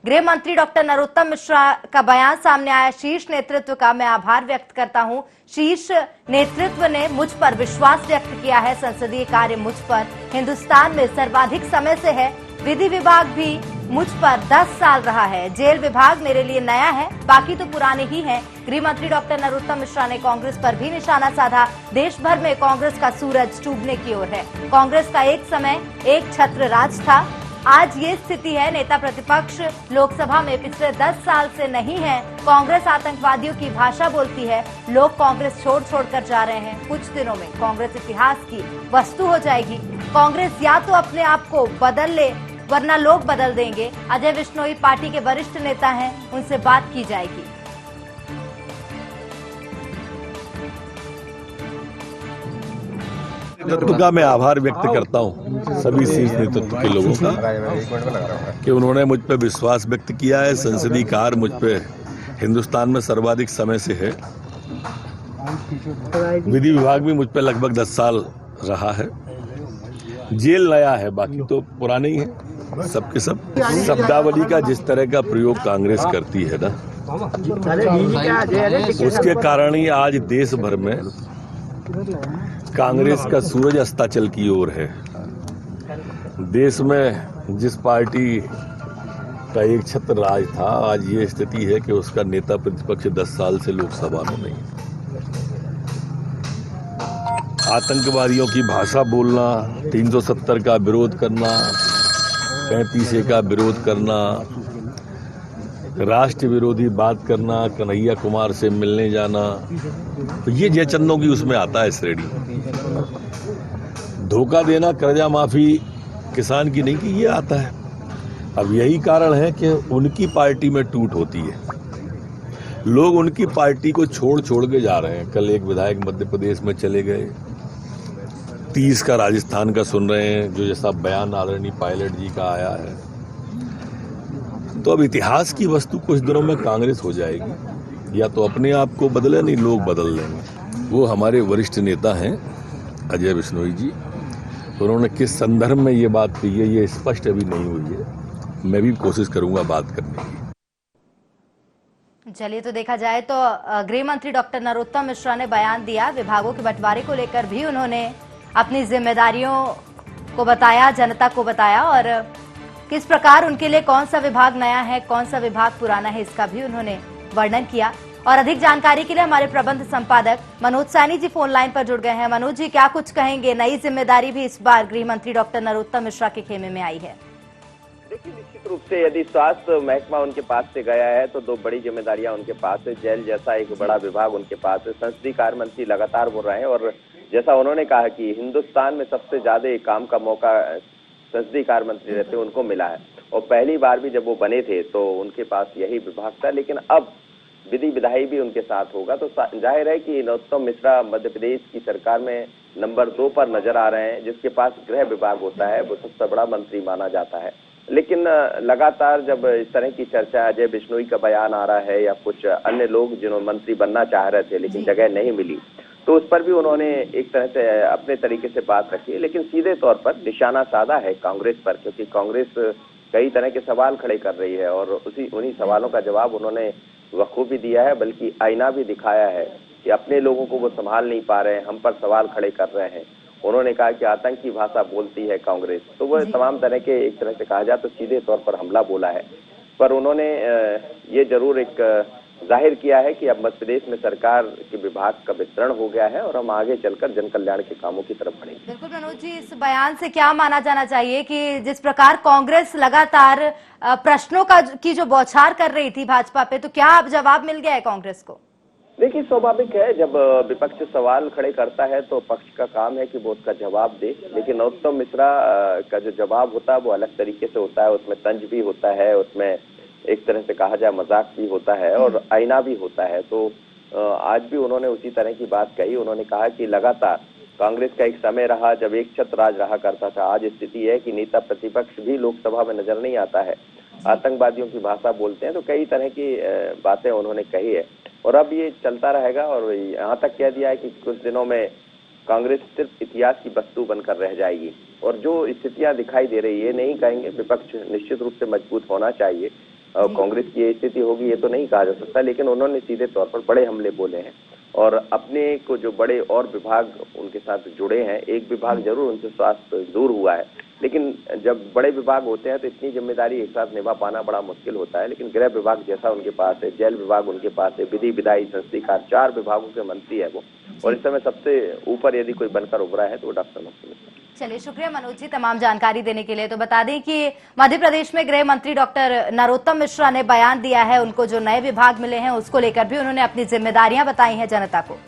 गृह मंत्री डॉक्टर नरोत्तम मिश्रा का बयान सामने आया। शीर्ष नेतृत्व का मैं आभार व्यक्त करता हूं। शीर्ष नेतृत्व ने मुझ पर विश्वास व्यक्त किया है। संसदीय कार्य मुझ पर हिंदुस्तान में सर्वाधिक समय से है। विधि विभाग भी मुझ पर 10 साल रहा है। जेल विभाग मेरे लिए नया है, बाकी तो पुराने ही हैं। गृह मंत्री डॉक्टर नरोत्तम मिश्रा ने कांग्रेस पर भी निशाना साधा। देश भर में कांग्रेस का सूरज डूबने की ओर है। कांग्रेस का एक समय एक छत्र राज था, आज ये स्थिति है। नेता प्रतिपक्ष लोकसभा में पिछले 10 साल से नहीं है। कांग्रेस आतंकवादियों की भाषा बोलती है। लोग कांग्रेस छोड़ कर जा रहे हैं। कुछ दिनों में कांग्रेस इतिहास की वस्तु हो जाएगी। कांग्रेस या तो अपने आप को बदल ले, वरना लोग बदल देंगे। अजय बिश्नोई पार्टी के वरिष्ठ नेता हैं, उनसे बात की जाएगी। नेतृत्व का मैं आभार व्यक्त करता हूं, सभी शीर्ष नेतृत्व के लोगों का, कि उन्होंने मुझ पर विश्वास व्यक्त किया है। संसदीय कार्य मुझ पे हिंदुस्तान में सर्वाधिक समय से है। विधि विभाग भी मुझ पे लगभग 10 साल रहा है। जेल नया है, बाकी तो पुराने ही है। सबके सब शब्दावली का जिस तरह का प्रयोग कांग्रेस करती है ना, उसके कारण ही आज देश भर में कांग्रेस का सूरज अस्ताचल की ओर है। देश में जिस पार्टी का एक छत्र राज था, आज ये स्थिति है कि उसका नेता प्रतिपक्ष 10 साल से लोकसभा में नहीं। आतंकवादियों की भाषा बोलना, 370 का विरोध करना, 35A का विरोध करना, राष्ट्र विरोधी बात करना, कन्हैया कुमार से मिलने जाना, तो ये जयचंदों की उसमें आता है श्रेणी। धोखा देना, कर्जा माफी किसान की नहीं की, ये आता है। अब यही कारण है कि उनकी पार्टी में टूट होती है। लोग उनकी पार्टी को छोड़ के जा रहे हैं। कल एक विधायक मध्य प्रदेश में चले गए, 30 का राजस्थान का सुन रहे हैं, जो जैसा बयान आदरणीय पायलट जी का आया है। तो अब इतिहास की वस्तु कुछ दिनों में कांग्रेस हो जाएगी। या तो अपने आप को बदले, नहीं लोग बदल देंगे। वो हमारे वरिष्ठ नेता हैं अजय बिश्नोई जी, उन्होंने किस संदर्भ में ये बात कही है ये स्पष्ट अभी नहीं हुई है। मैं भी कोशिश करूंगा बात करने की। चलिए, तो देखा जाए तो गृह मंत्री डॉक्टर नरोत्तम मिश्रा ने बयान दिया। विभागों के बंटवारे को लेकर भी उन्होंने अपनी जिम्मेदारियों को बताया, जनता को बताया, और किस प्रकार उनके लिए कौन सा विभाग नया है, कौन सा विभाग पुराना है, इसका भी उन्होंने वर्णन किया। और अधिक जानकारी के लिए हमारे प्रबंध संपादक मनोज सैनी जी फोन लाइन पर जुड़ गए हैं। मनोज जी, क्या कुछ कहेंगे? नई जिम्मेदारी भी इस बार गृह मंत्री डॉक्टर नरोत्तम मिश्रा के खेमे में आई है। देखिए, निश्चित रूप से यदि स्वास्थ्य महकमा उनके पास से गया है तो 2 बड़ी जिम्मेदारियां उनके पास है। जेल जैसा एक बड़ा विभाग उनके पास है। संसदीय कार्य मंत्री लगातार बोल रहे हैं, और जैसा उन्होंने कहा कि हिंदुस्तान में सबसे ज्यादा काम का मौका संसदीय कार्य मंत्री रहते उनको मिला है। और पहली बार भी जब वो बने थे तो उनके पास यही विभाग था, लेकिन अब विधि विधायी भी उनके साथ होगा। तो जाहिर है कि नरोत्तम मिश्रा मध्य प्रदेश की सरकार में नंबर 2 पर नजर आ रहे हैं। जिसके पास गृह विभाग होता है वो सबसे बड़ा मंत्री माना जाता है। लेकिन लगातार जब इस तरह की चर्चा, अजय बिश्नोई का बयान आ रहा है या कुछ अन्य लोग जिन्होंने मंत्री बनना चाह रहे थे लेकिन जगह नहीं मिली, तो उस पर भी उन्होंने एक तरह से अपने तरीके से बात रखी। लेकिन सीधे तौर पर निशाना साधा है कांग्रेस पर, क्योंकि कांग्रेस कई तरह के सवाल खड़े कर रही है और उन्हीं सवालों का जवाब उन्होंने बखूबी दिया है, बल्कि आईना भी दिखाया है कि अपने लोगों को वो संभाल नहीं पा रहे हैं, हम पर सवाल खड़े कर रहे हैं। उन्होंने कहा कि आतंक की भाषा बोलती है कांग्रेस, तो वो तमाम तरह के एक तरह से कहा जाए तो सीधे तौर पर हमला बोला है। पर उन्होंने ये जरूर एक जाहिर किया है कि अब मध्य प्रदेश में सरकार के विभाग का विस्तरण हो गया है और हम आगे चलकर जन कल्याण के कामों की तरफ बढ़ेंगे। बिल्कुल मनोज जी, इस बयान से क्या माना जाना चाहिए कि जिस प्रकार कांग्रेस लगातार प्रश्नों की जो बौछार कर रही थी भाजपा पे, तो क्या अब जवाब मिल गया है कांग्रेस को? देखिए, स्वाभाविक है जब विपक्ष सवाल खड़े करता है तो पक्ष का काम है कि वो उसका जवाब दे। लेकिन नरोत्तम मिश्रा का जो जवाब होता है वो अलग तरीके से होता है। उसमें तंज भी होता है, उसमें एक तरह से कहा जाए मजाक भी होता है और आईना भी होता है। तो आज भी उन्होंने उसी तरह की बात कही। उन्होंने कहा कि लगातार कांग्रेस का एक समय रहा जब एक छत्र राज रहा करता था। आज स्थिति है कि नेता प्रतिपक्ष भी लोकसभा में नजर नहीं आता है, आतंकवादियों की भाषा बोलते हैं। तो कई तरह की बातें उन्होंने कही है और अब ये चलता रहेगा। और यहाँ तक कह दिया है कि कुछ दिनों में कांग्रेस सिर्फ इतिहास की वस्तु बनकर रह जाएगी। और जो स्थितियां दिखाई दे रही है, नहीं कहेंगे, विपक्ष निश्चित रूप से मजबूत होना चाहिए, कांग्रेस की ये स्थिति होगी ये तो नहीं कहा जा सकता, लेकिन उन्होंने सीधे तौर पर बड़े हमले बोले हैं और अपने को जो बड़े और विभाग उनके साथ जुड़े हैं, एक विभाग जरूर उनसे स्वास्थ्य दूर हुआ है, लेकिन जब बड़े विभाग होते हैं तो इतनी जिम्मेदारी एक साथ निभा पाना बड़ा मुश्किल होता है। लेकिन गृह विभाग जैसा उनके पास है, जेल विभाग उनके पास है, विधि विधायी संसदीय कार्य, 4 विभागों के मंत्री है वो, और इस समय सबसे ऊपर यदि कोई बनकर उभरा है तो वो डॉक्टर मनोज मिश्रा। चलिए, शुक्रिया मनोज जी तमाम जानकारी देने के लिए। तो बता दें कि मध्य प्रदेश में गृह मंत्री डॉक्टर नरोत्तम मिश्रा ने बयान दिया है, उनको जो नए विभाग मिले हैं उसको लेकर भी उन्होंने अपनी जिम्मेदारियां बताई हैं जनता को।